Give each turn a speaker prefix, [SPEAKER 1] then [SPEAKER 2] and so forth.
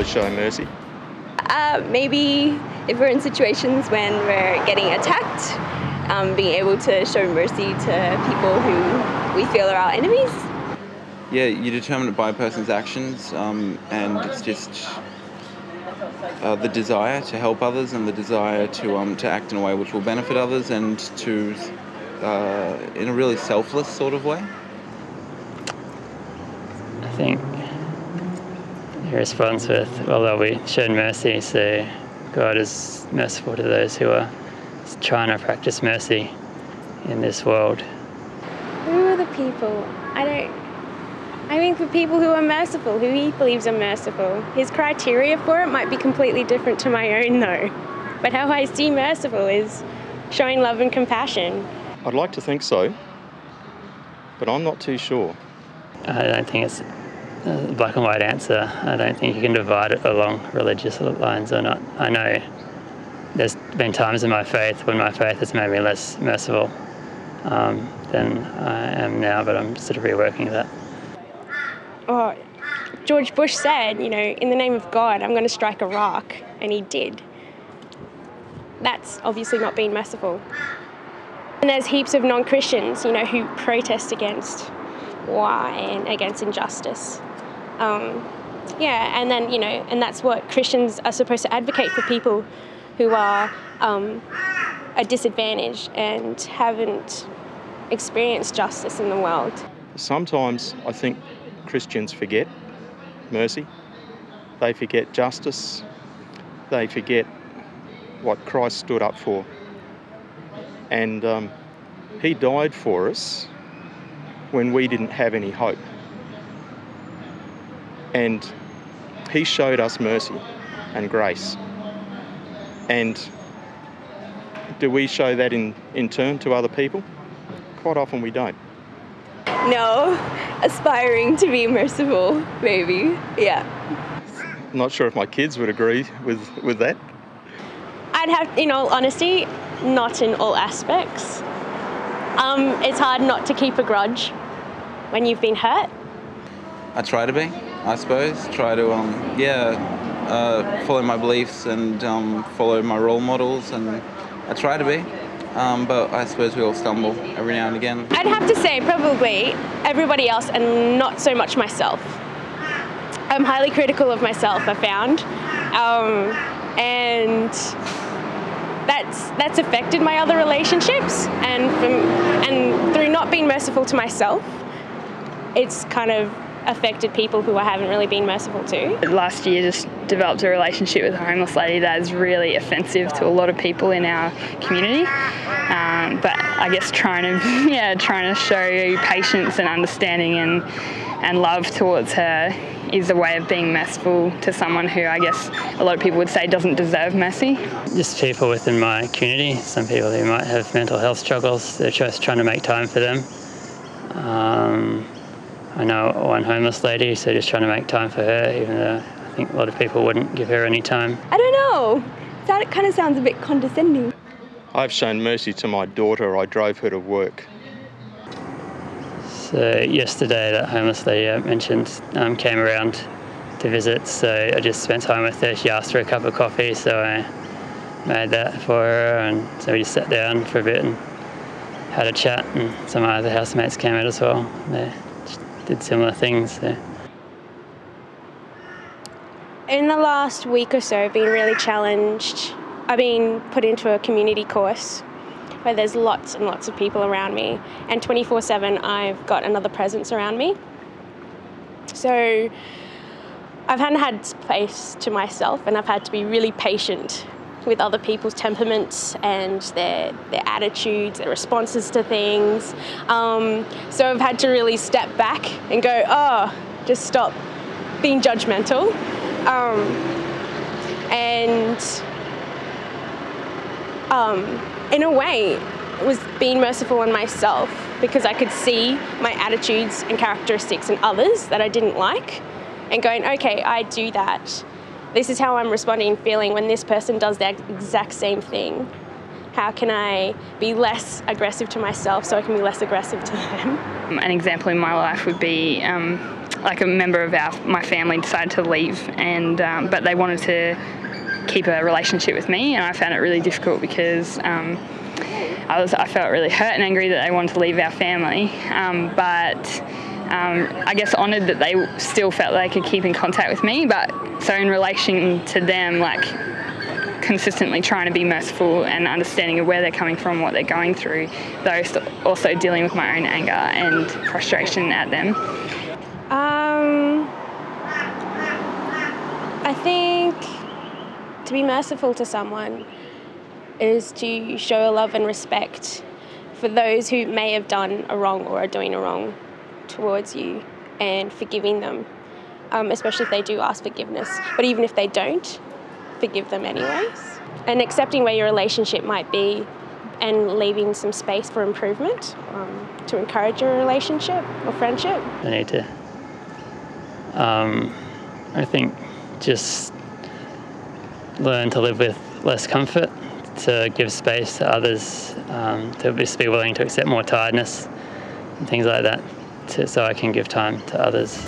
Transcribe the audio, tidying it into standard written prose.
[SPEAKER 1] show mercy?
[SPEAKER 2] Maybe if we're in situations when we're getting attacked, being able to show mercy to people who we feel are our enemies.
[SPEAKER 3] Yeah, you determine it by a person's actions, and it's just the desire to help others and the desire to act in a way which will benefit others and to in a really selfless sort of way.
[SPEAKER 4] I think he responds with, well, they'll be shown mercy, so God is merciful to those who are trying to practice mercy in this world.
[SPEAKER 5] Who are the people? I think for people who are merciful, who he believes are merciful. His criteria for it might be completely different to my own though. But how I see merciful is showing love and compassion.
[SPEAKER 1] I'd like to think so, but I'm not too sure.
[SPEAKER 4] I don't think it's a black and white answer. I don't think you can divide it along religious lines or not. I know there's been times in my faith when my faith has made me less merciful than I am now, but I'm sort of reworking that.
[SPEAKER 5] Oh, George Bush said, in the name of God, I'm going to strike Iraq, and he did. That's obviously not being merciful. And there's heaps of non-Christians, who protest against war and against injustice. And then, and that's what Christians are supposed to advocate for, people who are at disadvantage and haven't experienced justice in the world.
[SPEAKER 1] Sometimes I think Christians forget mercy. They forget justice. They forget what Christ stood up for. And he died for us when we didn't have any hope. And he showed us mercy and grace. And do we show that in turn to other people? Quite often we don't.
[SPEAKER 2] No, aspiring to be merciful, maybe, yeah.
[SPEAKER 1] Not sure if my kids would agree with that.
[SPEAKER 5] I'd have, in all honesty, not in all aspects. It's hard not to keep a grudge when you've been hurt.
[SPEAKER 3] I try to be, I suppose. Try to, follow my beliefs and follow my role models, and I try to be. But I suppose we all stumble every now and again.
[SPEAKER 5] I'd have to say probably everybody else and not so much myself. I'm highly critical of myself, I found. And that's affected my other relationships. And through not being merciful to myself, it's kind of affected people who I haven't really been merciful to.
[SPEAKER 6] Last year just developed a relationship with a homeless lady that is really offensive to a lot of people in our community. But I guess trying to show patience and understanding and love towards her is a way of being merciful to someone who I guess a lot of people would say doesn't deserve mercy. Just people within my community, some people who might have mental health struggles, they're just trying to make time for them. I know one homeless lady, so just trying to make time for her, even though I think a lot of people wouldn't give her any time.
[SPEAKER 2] I don't know. That kind of sounds a bit condescending.
[SPEAKER 1] I've shown mercy to my daughter. I drove her to work.
[SPEAKER 4] So yesterday, that homeless lady I mentioned came around to visit, so I just spent time with her. She asked for a cup of coffee, so I made that for her, and so we just sat down for a bit and had a chat, and some other housemates came out as well. They did similar things. So.
[SPEAKER 5] In the last week or so, I've been really challenged. I've been put into a community course where there's lots and lots of people around me, and 24/7 I've got another presence around me. So I've had space to myself, and I've had to be really patient with other people's temperaments and their attitudes, their responses to things. So I've had to really step back and go, just stop being judgmental. In a way, it was being merciful on myself, because I could see my attitudes and characteristics in others that I didn't like, and going, okay, I do that. This is how I'm responding and feeling when this person does the exact same thing. How can I be less aggressive to myself so I can be less aggressive to them?
[SPEAKER 6] An example in my life would be like a member of my family decided to leave, and but they wanted to keep a relationship with me, and I found it really difficult because I felt really hurt and angry that they wanted to leave our family, but I guess honoured that they still felt they could keep in contact with me. But so in relation to them, like consistently trying to be merciful and understanding of where they're coming from, what they're going through, though also dealing with my own anger and frustration at them.
[SPEAKER 5] I think to be merciful to someone is to show love and respect for those who may have done a wrong or are doing a wrong towards you, and forgiving them, especially if they do ask forgiveness. But even if they don't, forgive them anyways. And accepting where your relationship might be and leaving some space for improvement to encourage your relationship or friendship.
[SPEAKER 4] I need to, I think, just learn to live with less comfort, to give space to others, to just be willing to accept more tiredness and things like that, so I can give time to others.